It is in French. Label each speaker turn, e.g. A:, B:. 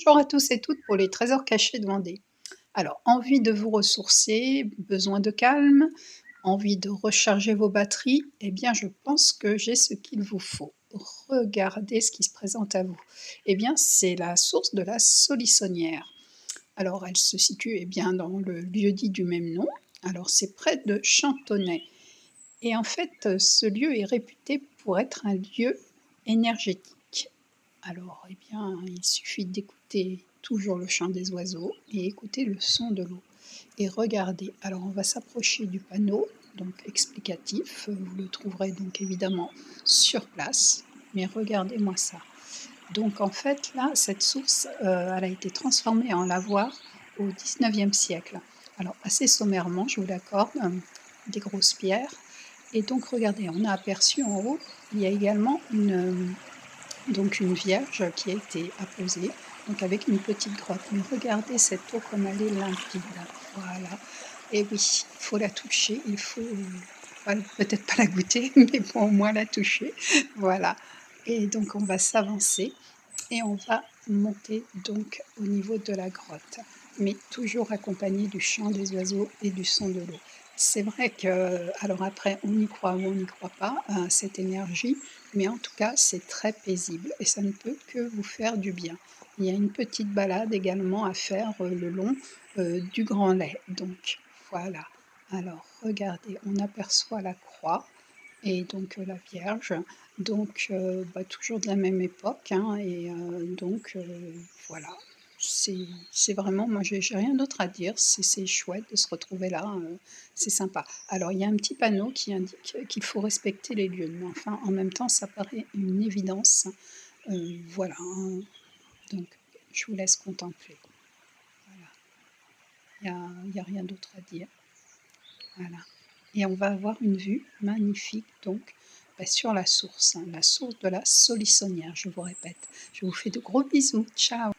A: Bonjour à tous et toutes pour les trésors cachés de Vendée. Alors, envie de vous ressourcer, besoin de calme, envie de recharger vos batteries, eh bien je pense que j'ai ce qu'il vous faut. Regardez ce qui se présente à vous. Eh bien, c'est la source de la Solissonnière. Alors, elle se situe bien dans le lieu-dit du même nom. Alors, c'est près de Chantonnay. Et en fait, ce lieu est réputé pour être un lieu énergétique. Alors, bien, il suffit d'écouter toujours le chant des oiseaux et écouter le son de l'eau. Et regardez, alors on va s'approcher du panneau, donc explicatif, vous le trouverez donc évidemment sur place, mais regardez-moi ça. Donc en fait là, cette source, elle a été transformée en lavoir au 19e siècle. Alors assez sommairement, je vous l'accorde, des grosses pierres et donc regardez, on a aperçu en haut, il y a également donc une vierge qui a été apposée, donc avec une petite grotte. Mais regardez cette eau comme elle est limpide, voilà. Et oui, il faut la toucher, il faut, peut-être pas la goûter, mais bon, au moins la toucher, voilà. Et donc on va s'avancer et on va monter donc au niveau de la grotte, mais toujours accompagné du chant des oiseaux et du son de l'eau. C'est vrai que, alors après, on y croit ou on n'y croit pas à cette énergie, mais en tout cas, c'est très paisible et ça ne peut que vous faire du bien. Il y a une petite balade également à faire le long du Grand Lait, donc voilà. Alors regardez, on aperçoit la croix et donc la Vierge, donc toujours de la même époque, hein, et donc voilà. C'est vraiment moi j'ai rien d'autre à dire, c'est chouette de se retrouver là, c'est sympa. Alors il y a un petit panneau qui indique qu'il faut respecter les lieux, mais enfin en même temps ça paraît une évidence, voilà, hein, donc je vous laisse contempler. Voilà, il y a rien d'autre à dire. Voilà. Et on va avoir une vue magnifique donc, sur la source, hein, la source de la Solissonnière, je vous répète. Je vous fais de gros bisous. Ciao.